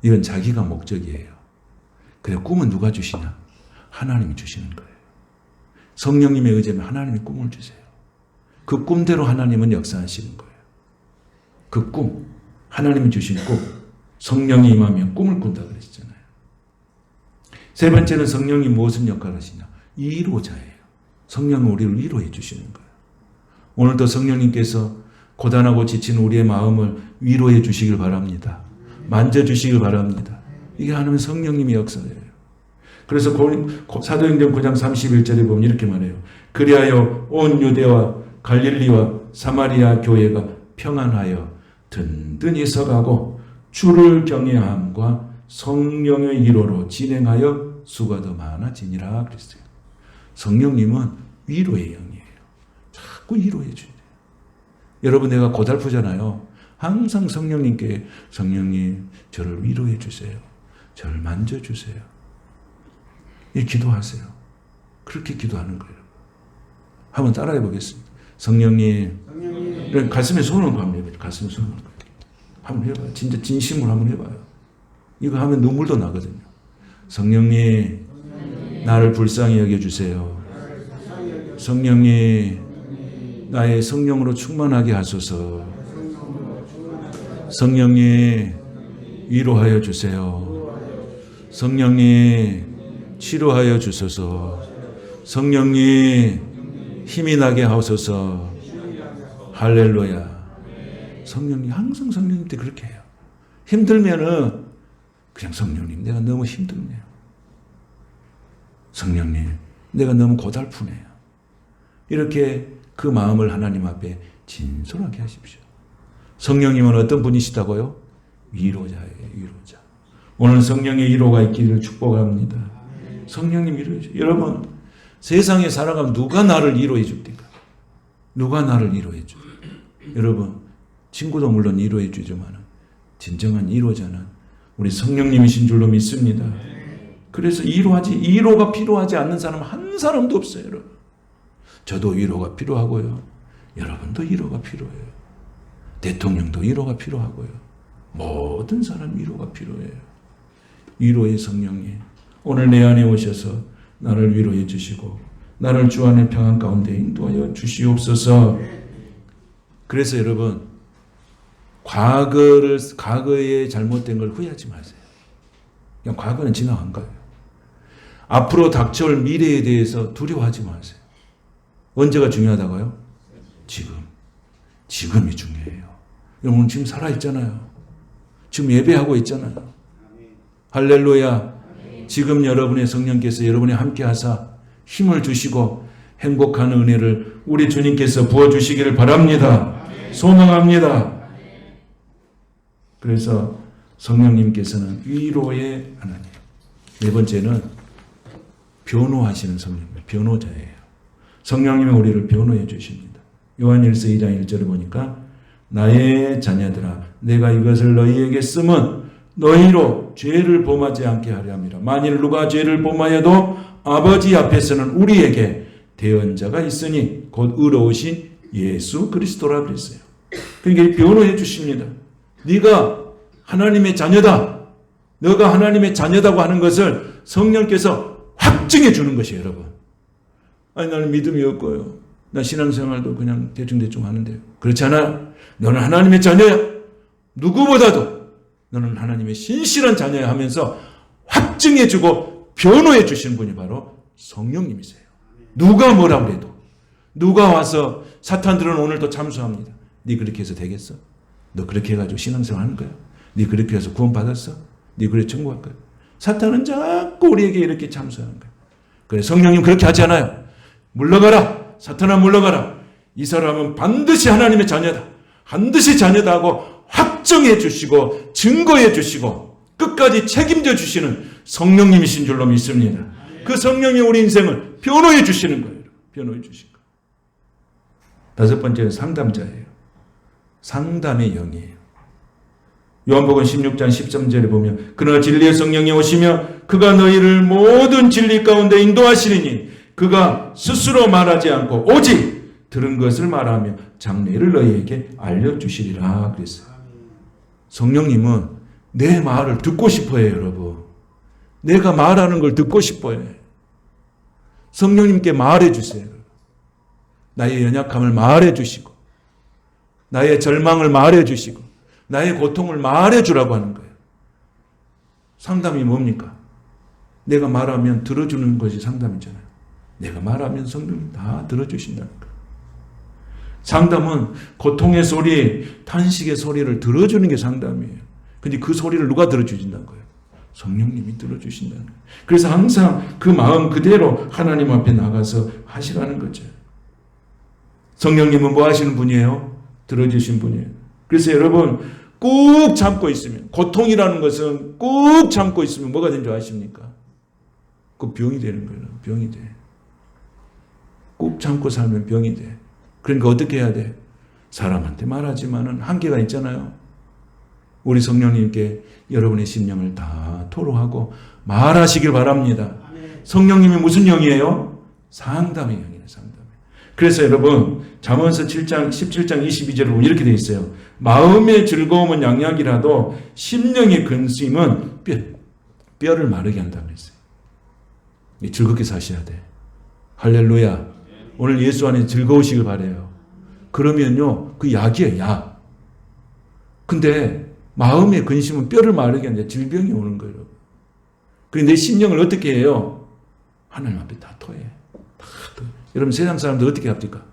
A: 이건 자기가 목적이에요. 그래, 꿈은 누가 주시냐? 하나님이 주시는 거예요. 성령님의 의지면 하나님이 꿈을 주세요. 그 꿈대로 하나님은 역사하시는 거예요. 그 꿈, 하나님이 주신 꿈, 성령이 임하면 꿈을 꾼다 그랬잖아요. 세 번째는 성령이 무슨 역할을 하시냐? 위로자예요. 성령은 우리를 위로해 주시는 거예요. 오늘도 성령님께서 고단하고 지친 우리의 마음을 위로해 주시길 바랍니다. 만져주시길 바랍니다. 이게 하나님의 성령님의 역사예요. 그래서 사도행전 9장 31절에 보면 이렇게 말해요. 그리하여 온 유대와 갈릴리와 사마리아 교회가 평안하여 든든히 서가고 주를 경외함과 성령의 위로로 진행하여 수가 더 많아지니라 그랬어요. 성령님은 위로의 영이에요. 자꾸 위로해 주세요. 여러분, 내가 고달프잖아요. 항상 성령님께 성령님 저를 위로해 주세요. 저를 만져주세요. 이 기도하세요. 그렇게 기도하는 거예요. 한번 따라해 보겠습니다. 성령님, 가슴에 손을 한번 해봐요. 가슴에 손을 한번 해봐요. 진짜 진심으로 한번 해봐요. 이거 하면 눈물도 나거든요. 성령님, 나를 불쌍히 여겨주세요. 성령님, 나의 성령으로 충만하게 하소서. 성령님, 위로하여 주세요. 성령님, 치료하여 주소서. 성령님, 힘이 나게 하소서. 할렐루야. 성령님, 항상 성령님 때 그렇게 해요. 힘들면은 그냥 성령님, 내가 너무 힘드네요. 성령님, 내가 너무 고달프네요. 이렇게 그 마음을 하나님 앞에 진솔하게 하십시오. 성령님은 어떤 분이시다고요? 위로자예요. 위로자. 오늘 성령의 위로가 있기를 축복합니다. 성령님 위로해 주세요. 여러분, 세상에 살아가면 누가 나를 위로해 줍니까? 누가 나를 위로해 줘? 여러분, 친구도 물론 위로해 주지만 진정한 위로자는 우리 성령님이신 줄로 믿습니다. 그래서 위로가 필요하지 않는 사람 한 사람도 없어요. 여러분. 저도 위로가 필요하고요. 여러분도 위로가 필요해요. 대통령도 위로가 필요하고요. 모든 사람 위로가 필요해요. 위로의 성령님, 오늘 내 안에 오셔서 나를 위로해 주시고 나를 주 안의 평안 가운데 인도하여 주시옵소서. 그래서 여러분, 과거에 잘못된 걸 후회하지 마세요. 그냥 과거는 지나간 거예요. 앞으로 닥쳐올 미래에 대해서 두려워하지 마세요. 언제가 중요하다고요? 지금이 중요해요. 여러분 지금 살아있잖아요. 지금 예배하고 있잖아요. 할렐루야. 지금 여러분의 성령께서 여러분이 함께 하사 힘을 주시고 행복한 은혜를 우리 주님께서 부어주시기를 바랍니다. 소망합니다. 그래서 성령님께서는 위로의 하나님. 네 번째는 변호하시는 성령, 변호자예요. 성령님이 우리를 변호해 주십니다. 요한일서 2장 1절에 보니까 나의 자녀들아 내가 이것을 너희에게 쓰면 너희로 죄를 범하지 않게 하려 함이라. 만일 누가 죄를 범하여도 아버지 앞에서는 우리에게 대언자가 있으니 곧 의로우신 예수 그리스도라 그랬어요. 그러니까 변호해 주십니다. 네가 하나님의 자녀다. 너가 하나님의 자녀다고 하는 것을 성령께서 확증해 주는 것이에요, 여러분. 아니 나는 믿음이 없고요. 나 신앙생활도 그냥 대충 하는데요. 그렇지 않아. 너는 하나님의 자녀야. 누구보다도 너는 하나님의 신실한 자녀야 하면서 확증해 주고 변호해 주시는 분이 바로 성령님이세요. 누가 뭐라 그래도. 누가 와서 사탄들은 오늘도 참수합니다. 네 그렇게 해서 되겠어? 너 그렇게 해가지고 신앙생활 하는 거야? 네 그렇게 해서 구원 받았어? 네 그래 천국 갈 거야? 사탄은 자꾸 우리에게 이렇게 참수하는 거야. 그래 성령님 그렇게 하지 않아요. 물러가라. 사탄아 물러가라. 이 사람은 반드시 하나님의 자녀다. 반드시 자녀다 하고 확정해 주시고 증거해 주시고 끝까지 책임져 주시는 성령님이신 줄로 믿습니다. 그 성령이 우리 인생을 변호해 주시는 거예요. 변호해 주신 거. 다섯 번째는 상담자예요. 상담의 영이에요. 요한복음 16장 13절에 보면 그러나 진리의 성령이 오시며 그가 너희를 모든 진리 가운데 인도하시리니 그가 스스로 말하지 않고 오직 들은 것을 말하며 장래를 너희에게 알려주시리라 그랬어요. 성령님은 내 말을 듣고 싶어요, 여러분. 내가 말하는 걸 듣고 싶어요. 성령님께 말해 주세요. 나의 연약함을 말해 주시고 나의 절망을 말해 주시고 나의 고통을 말해 주라고 하는 거예요. 상담이 뭡니까? 내가 말하면 들어주는 것이 상담이잖아요. 내가 말하면 성령님 다 들어주신다는 거예요. 상담은 고통의 소리, 탄식의 소리를 들어주는 게 상담이에요. 근데 그 소리를 누가 들어주신다는 거예요? 성령님이 들어주신다는 거예요. 그래서 항상 그 마음 그대로 하나님 앞에 나가서 하시라는 거죠. 성령님은 뭐 하시는 분이에요? 들어주신 분이에요. 그래서 여러분 꾹 참고 있으면, 고통이라는 것은 꾹 참고 있으면 뭐가 된 줄 아십니까? 그 병이 되는 거예요. 병이 돼. 꾹 참고 살면 병이 돼. 그러니까 어떻게 해야 돼? 사람한테 말하지만은 한계가 있잖아요. 우리 성령님께 여러분의 심령을 다 토로하고 말하시길 바랍니다. 성령님이 무슨 영이에요? 상담의 영이에요. 상담. 그래서 여러분 잠언서 7장 17장 22절에 보면 이렇게 되어 있어요. 마음의 즐거움은 양약이라도 심령의 근심은 뼈를 마르게 한다고 그랬어요. 즐겁게 사셔야 돼. 할렐루야. 오늘 예수 안에 즐거우시길 바라요. 그러면요 그 약이에요. 약. 근데 마음의 근심은 뼈를 마르게 하는데 질병이 오는 거예요. 그런데 내 심령을 어떻게 해요? 하나님 앞에 다 토해. 다 토해. 여러분 세상 사람들 어떻게 합니까?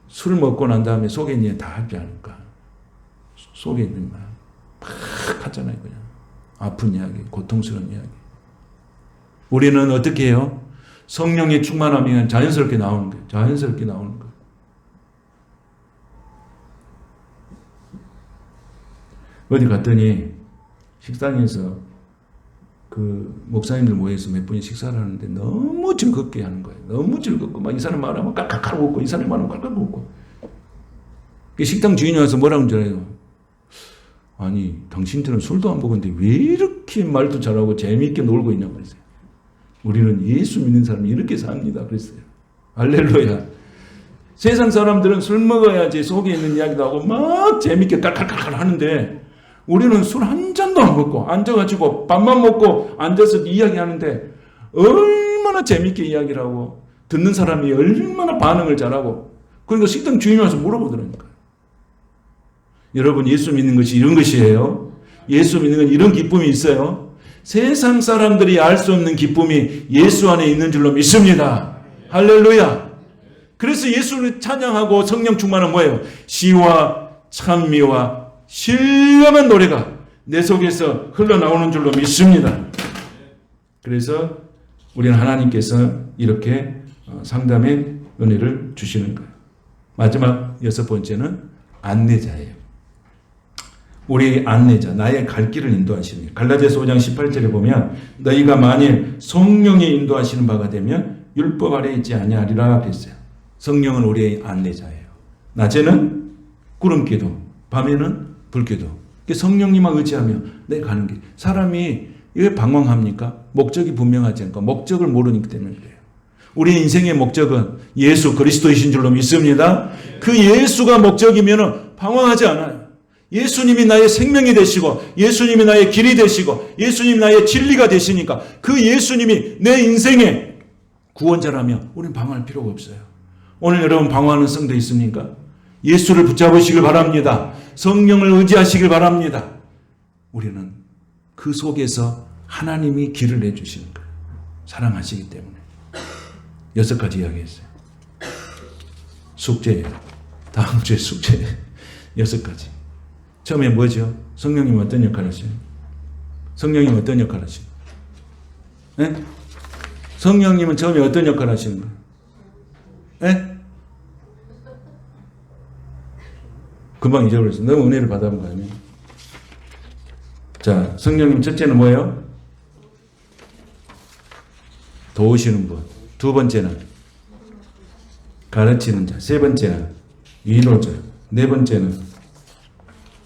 A: 술 먹고 난 다음에 속에 있는 다 할게 하니까. 속에 있는 말 막 하잖아요. 그냥 아픈 이야기, 고통스러운 이야기. 우리는 어떻게 해요? 성령의 충만함이 자연스럽게 나오는 거예요. 자연스럽게 나오는 거예요. 어디 갔더니 식당에서 그 목사님들 모여서 몇 분이 식사를 하는데 너무 즐겁게 하는 거예요. 너무 즐겁고 막 이 사람 말하면 깔깔깔 웃고 이 사람 말하면 깔깔 웃고. 식당 주인이 와서 뭐라고 줄 알아요? 아니 당신들은 술도 안 먹었는데 왜 이렇게 말도 잘하고 재미있게 놀고 있냐고 그랬어요. 우리는 예수 믿는 사람이 이렇게 삽니다. 그랬어요. 할렐루야. 세상 사람들은 술 먹어야지 속에 있는 이야기도 하고 막 재미있게 깔깔깔 하는데 우리는 술 한 잔도 안 먹고 앉아가지고 밥만 먹고 앉아서 이야기하는데 얼마나 재밌게 이야기를 하고 듣는 사람이 얼마나 반응을 잘하고 그러니까 식당 주인이 와서 물어보더라니까요. 여러분 예수 믿는 것이 이런 것이에요. 예수 믿는 건 이런 기쁨이 있어요. 세상 사람들이 알 수 없는 기쁨이 예수 안에 있는 줄로 믿습니다. 할렐루야. 그래서 예수를 찬양하고 성령 충만은 뭐예요? 시와 찬미와 신령한 노래가 내 속에서 흘러나오는 줄로 믿습니다. 그래서 우리는 하나님께서 이렇게 상담의 은혜를 주시는 거예요. 마지막 여섯 번째는 안내자예요. 우리 안내자, 나의 갈 길을 인도하시는 거예요. 갈라디아서 5장 18절에 보면 너희가 만일 성령의 인도하시는 바가 되면 율법 아래 있지 아니하리라 그랬어요. 성령은 우리의 안내자예요. 낮에는 구름기도, 밤에는 불기도. 성령님만 의지하며 내 가는 길. 사람이 왜 방황합니까? 목적이 분명하지 않고 목적을 모르기 때문에 그래요. 우리의 인생의 목적은 예수 그리스도이신 줄로 믿습니다. 그 예수가 목적이면 방황하지 않아요. 예수님이 나의 생명이 되시고 예수님이 나의 길이 되시고 예수님이 나의 진리가 되시니까 그 예수님이 내 인생의 구원자라면 우리는 방황할 필요가 없어요. 오늘 여러분 방황하는 성도 있습니까? 예수를 붙잡으시길 바랍니다. 성령을 의지하시길 바랍니다. 우리는 그 속에서 하나님이 길을 내주시는 거예요. 사랑하시기 때문에. 6가지 이야기했어요. 숙제예요. 다음 주에 숙제 6가지. 처음에 뭐죠? 성령님 어떤 역할 하시요? 성령님 어떤 역할 하시요? 네? 성령님은 처음에 어떤 역할 하시는 거예요? 네? 금방 잊어버렸어. 너무 은혜를 받아본 거 아니에요? 자, 성령님 첫째는 뭐예요? 도우시는 분. 두 번째는 가르치는 자. 세 번째는 위로자. 네 번째는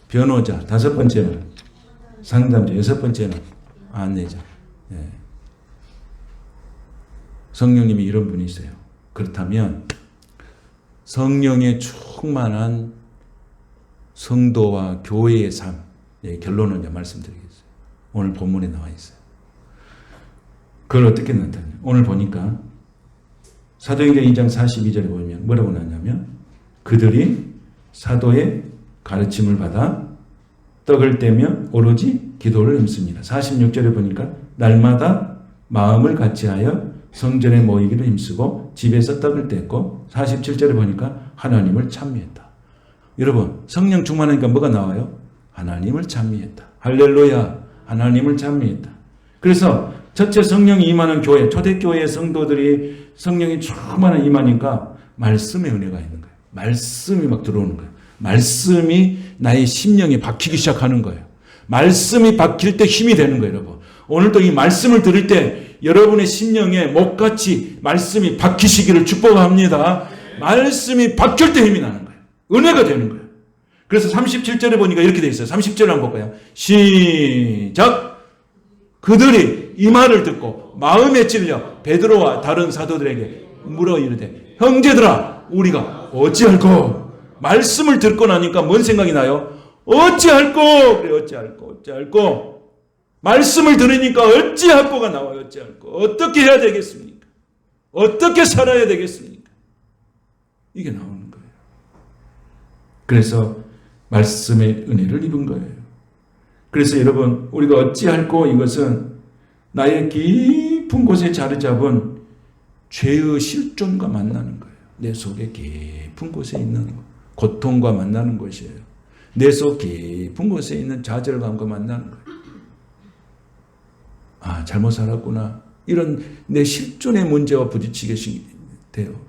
A: 변호자. 다섯 번째는 상담자. 여섯 번째는 안내자. 예. 성령님이 이런 분이세요. 그렇다면 성령의 충만한 성도와 교회의 삶, 예, 결론을 이제 말씀드리겠어요. 오늘 본문에 나와 있어요. 그걸 어떻게 나타내요? 오늘 보니까 사도행전 2장 42절에 보면 뭐라고 나왔냐면 그들이 사도의 가르침을 받아 떡을 떼며 오로지 기도를 힘씁니다. 46절에 보니까 날마다 마음을 같이하여 성전에 모이기를 힘쓰고 집에서 떡을 뗐고 47절에 보니까 하나님을 찬미했다. 여러분 성령 충만하니까 뭐가 나와요? 하나님을 찬미했다. 할렐루야. 하나님을 찬미했다. 그래서 첫째 성령이 임하는 교회, 초대교회의 성도들이 성령이 충만한 임하니까 말씀의 은혜가 있는 거예요. 말씀이 막 들어오는 거예요. 말씀이 나의 심령에 박히기 시작하는 거예요. 말씀이 박힐 때 힘이 되는 거예요, 여러분. 오늘도 이 말씀을 들을 때 여러분의 심령에 목같이 말씀이 박히시기를 축복합니다. 말씀이 박힐 때 힘이 나는 거예요. 은혜가 되는 거예요. 그래서 37절에 보니까 이렇게 돼 있어요. 30절을 한번 볼까요? 시작! 그들이 이 말을 듣고 마음에 찔려 베드로와 다른 사도들에게 물어 이르되 형제들아 우리가 어찌할꼬? 말씀을 듣고 나니까 뭔 생각이 나요? 어찌할꼬? 그래 어찌할꼬? 말씀을 들으니까 어찌할꼬가 나와요. 어찌할꼬? 어떻게 해야 되겠습니까? 어떻게 살아야 되겠습니까? 이게 나오는 거예요. 그래서 말씀의 은혜를 입은 거예요. 그래서 여러분 우리가 어찌할꼬 이것은 나의 깊은 곳에 자리 잡은 죄의 실존과 만나는 거예요. 내 속에 깊은 곳에 있는 고통과 만나는 것이에요. 내 속 깊은 곳에 있는 좌절감과 만나는 거예요. 아, 잘못 살았구나. 이런 내 실존의 문제와 부딪히게 돼요.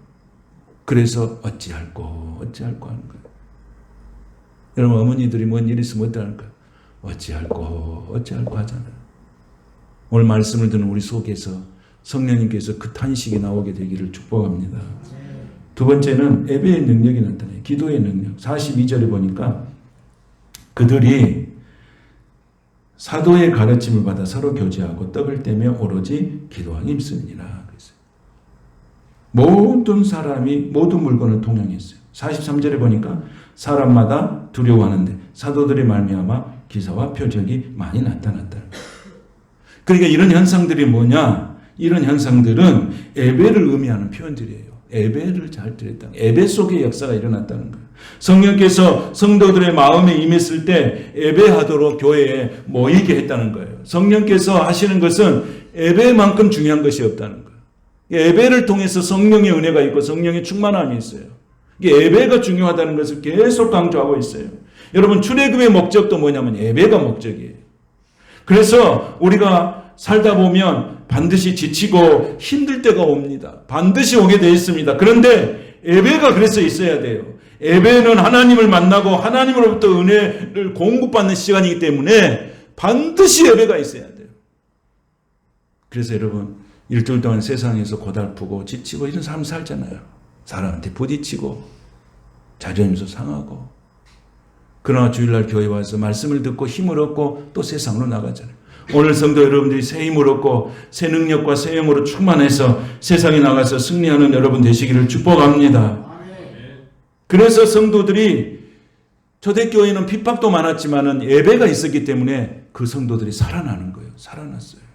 A: 그래서 어찌할꼬 하는 거예요. 여러분 어머니들이 뭔 일 있으면 어떡할까요? 어찌할꼬 하잖아요. 오늘 말씀을 듣는 우리 속에서 성령님께서 그 탄식이 나오게 되기를 축복합니다. 두 번째는 예배의 능력이 나타나요. 기도의 능력. 42절에 보니까 그들이 사도의 가르침을 받아 서로 교제하고 떡을 떼며 오로지 기도하기 힘씁니다. 모든 사람이 모든 물건을 통용했어요. 43절에 보니까 사람마다 두려워하는데 사도들의 말미암아 기사와 표적이 많이 나타났다. 그러니까 이런 현상들이 뭐냐? 이런 현상들은 예배를 의미하는 표현들이에요. 예배를 잘 드렸다. 예배 속에 역사가 일어났다는 거예요. 성령께서 성도들의 마음에 임했을 때 예배하도록 교회에 모이게 했다는 거예요. 성령께서 하시는 것은 예배만큼 중요한 것이 없다는 거예요. 예배를 통해서 성령의 은혜가 있고 성령의 충만함이 있어요. 예배가 중요하다는 것을 계속 강조하고 있어요. 여러분 출애굽의 목적도 뭐냐면 예배가 목적이에요. 그래서 우리가 살다 보면 반드시 지치고 힘들 때가 옵니다. 반드시 오게 되어 있습니다. 그런데 예배가 그래서 있어야 돼요. 예배는 하나님을 만나고 하나님으로부터 은혜를 공급받는 시간이기 때문에 반드시 예배가 있어야 돼요. 그래서 여러분 일주일 동안 세상에서 고달프고 지치고 이런 삶 살잖아요. 사람한테 부딪히고 자존심도 상하고 그러나 주일날 교회 와서 말씀을 듣고 힘을 얻고 또 세상으로 나가잖아요. 오늘 성도 여러분들이 새 힘을 얻고 새 능력과 새 영으로 충만해서 세상에 나가서 승리하는 여러분 되시기를 축복합니다. 그래서 성도들이 초대교회는 핍박도 많았지만 예배가 있었기 때문에 그 성도들이 살아나는 거예요. 살아났어요.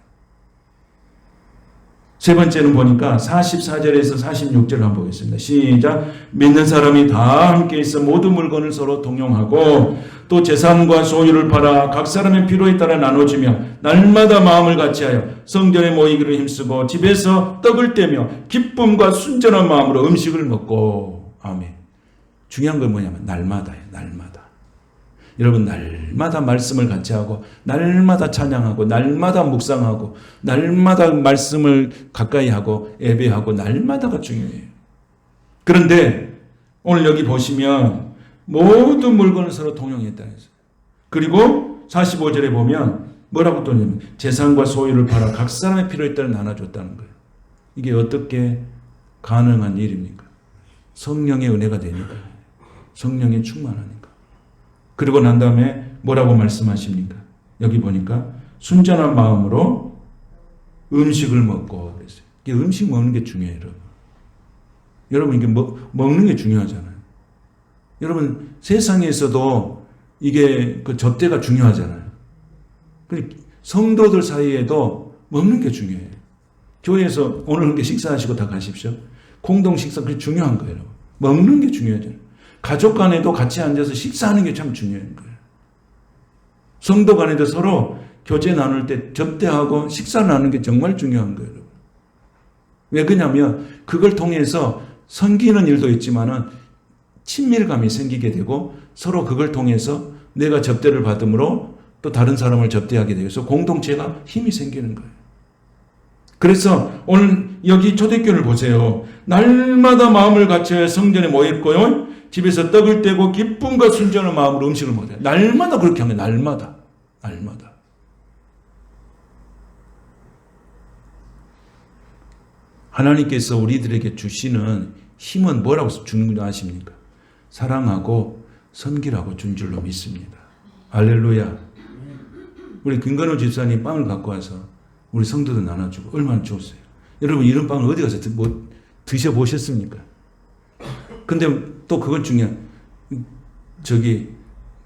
A: 세 번째는 보니까 44절에서 46절을 한번 보겠습니다. 시작. 믿는 사람이 다 함께 있어 모든 물건을 서로 동용하고 또 재산과 소유를 팔아 각 사람의 필요에 따라 나눠주며 날마다 마음을 같이하여 성전에 모이기를 힘쓰고 집에서 떡을 떼며 기쁨과 순전한 마음으로 음식을 먹고. 아멘. 중요한 건 뭐냐면 날마다예요. 날마다. 여러분 날마다 말씀을 같이 하고 날마다 찬양하고 날마다 묵상하고 날마다 말씀을 가까이 하고 예배하고 날마다가 중요해요. 그런데 오늘 여기 보시면 모든 물건을 서로 통용했다 했어요. 그리고 45절에 보면 뭐라고 또 하냐면 재산과 소유를 팔아 각 사람의 필요에 따라 나눠줬다는 거예요. 이게 어떻게 가능한 일입니까? 성령의 은혜가 되니까. 성령의 충만하니까. 그리고 난 다음에 뭐라고 말씀하십니까? 여기 보니까 순전한 마음으로 음식을 먹고 그랬어요. 이게 음식 먹는 게 중요해요. 여러분 이게 먹는 게 중요하잖아요. 여러분 세상에서도 이게 그 접대가 중요하잖아요. 성도들 사이에도 먹는 게 중요해요. 교회에서 오늘 이렇게 식사하시고 다 가십시오. 공동 식사 그게 중요한 거예요. 먹는 게 중요하잖아요. 가족 간에도 같이 앉아서 식사하는 게 참 중요한 거예요. 성도 간에도 서로 교제 나눌 때 접대하고 식사 나누는 게 정말 중요한 거예요. 왜 그러냐면 그걸 통해서 섬기는 일도 있지만은 친밀감이 생기게 되고 서로 그걸 통해서 내가 접대를 받음으로 또 다른 사람을 접대하게 되어서 공동체가 힘이 생기는 거예요. 그래서 오늘 여기 초대교회를 보세요. 날마다 마음을 갖춰야 성전에 모였고요. 집에서 떡을 떼고 기쁨과 순전한 마음으로 음식을 먹어요. 날마다 그렇게 하면 날마다. 하나님께서 우리들에게 주시는 힘은 뭐라고 주는 거 아십니까? 사랑하고 섬기라고 준 줄로 믿습니다. 할렐루야. 우리 김건호 집사님 빵을 갖고 와서 우리 성도들 나눠주고 얼마나 좋았어요. 여러분 이런 빵을 어디 가서 드셔보셨습니까? 근데 또 그건 중요한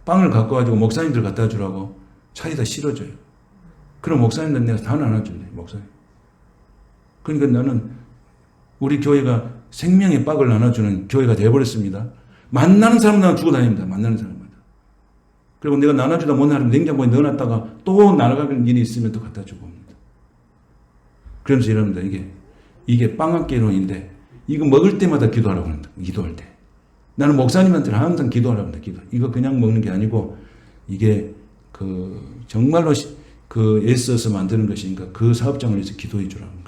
A: 빵을 갖고 와가지고 목사님들 갖다 주라고 차에다 실어줘요. 그럼 목사님들 내가 다 나눠준대. 목사님. 그러니까 나는 우리 교회가 생명의 빵을 나눠주는 교회가 되어버렸습니다. 만나는 사람마다 주고 다닙니다. 만나는 사람마다. 그리고 내가 나눠주다 못 나누면 냉장고에 넣어놨다가 또 날아가는 일이 있으면 또 갖다 주고 옵니다. 그러면서 이럽니다. 이게 빵 한 개론인데 이거 먹을 때마다 기도하라고 합니다. 기도할 때. 나는 목사님한테는 항상 기도하라고 합니다. 이거 그냥 먹는 게 아니고 이게 정말로 애써서 만드는 것이니까 그 사업장을 위해서 기도해 주라는 거예요.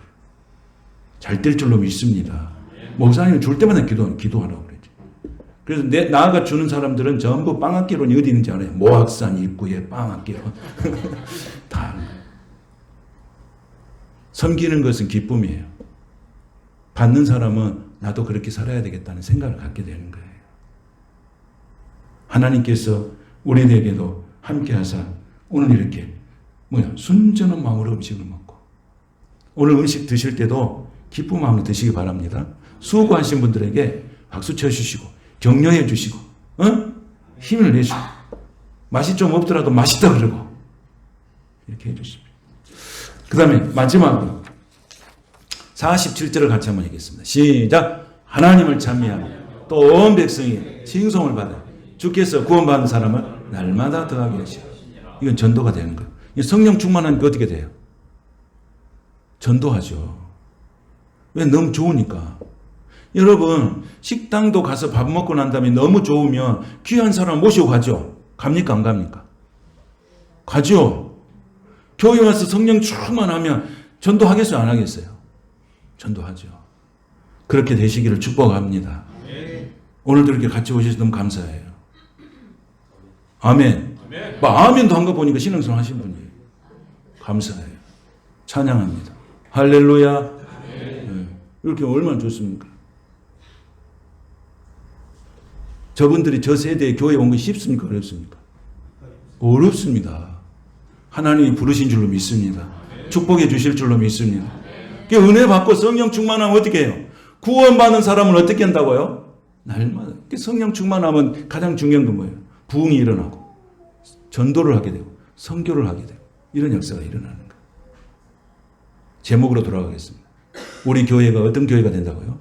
A: 잘 될 줄로 믿습니다. 목사님은 줄 때마다 기도하라고 그랬죠. 그래서 나가 주는 사람들은 전부 빵 한 개론이 어디 있는지 알아요. 모악산 입구에 빵 한 개론. 다 아는 거예요. 섬기는 것은 기쁨이에요. 받는 사람은 나도 그렇게 살아야 되겠다는 생각을 갖게 되는 거예요. 하나님께서 우리에게도 함께 하사 오늘 이렇게 순전한 마음으로 음식을 먹고 오늘 음식 드실 때도 기쁜 마음으로 드시기 바랍니다. 수고하신 분들에게 박수 쳐주시고 격려해 주시고 힘을 내주고 맛이 좀 없더라도 맛있다 그러고 이렇게 해주십시오. 그 다음에 마지막으로 47절을 같이 한번 읽겠습니다. 시작. 하나님을 찬미하며 또 온 백성이 칭송을 받아 주께서 구원받은 사람을 날마다 더하게 하시오. 이건 전도가 되는 거예요. 성령 충만하니까 어떻게 돼요? 전도하죠. 왜? 너무 좋으니까. 여러분 식당도 가서 밥 먹고 난 다음에 너무 좋으면 귀한 사람 모시고 가죠. 갑니까 안 갑니까? 가죠. 교회 와서 성령 충만하면 전도하겠어요 안 하겠어요? 전도하죠. 그렇게 되시기를 축복합니다. 오늘도 이렇게 같이 오셔서 너무 감사해요. 아멘. 아멘도 한 거 보니까 신앙생활 하신 분이에요. 감사해요. 찬양합니다. 할렐루야. 이렇게 얼마나 좋습니까? 저분들이 저 세대에 교회에 온 거 쉽습니까? 어렵습니까? 어렵습니다. 하나님이 부르신 줄로 믿습니다. 축복해 주실 줄로 믿습니다. 은혜 받고 성령 충만하면 어떻게 해요? 구원받는 사람은 어떻게 한다고요? 날마다. 성령 충만하면 가장 중요한 건 뭐예요? 부흥이 일어나고 전도를 하게 되고 선교를 하게 되고 이런 역사가 일어나는 거예요. 제목으로 돌아가겠습니다. 우리 교회가 어떤 교회가 된다고요?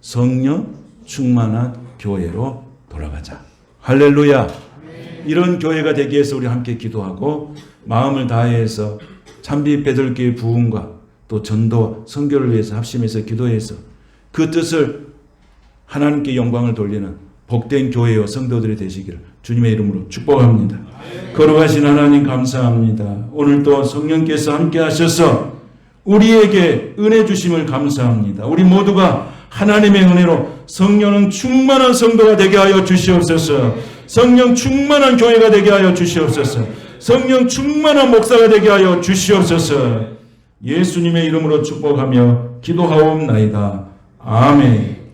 A: 성령 충만한 교회로 돌아가자. 할렐루야. 이런 교회가 되기 위해서 우리 함께 기도하고 마음을 다해서 참비 베들교회 부흥과 또 전도 선교를 위해서 합심해서 기도해서 그 뜻을 하나님께 영광을 돌리는 복된 교회와 성도들이 되시기를 주님의 이름으로 축복합니다. 거룩하신 하나님 감사합니다. 오늘도 성령께서 함께 하셔서 우리에게 은혜 주심을 감사합니다. 우리 모두가 하나님의 은혜로 성령은 충만한 성도가 되게 하여 주시옵소서. 성령 충만한 교회가 되게 하여 주시옵소서. 성령 충만한 목사가 되게 하여 주시옵소서. 예수님의 이름으로 축복하며 기도하옵나이다. 아멘.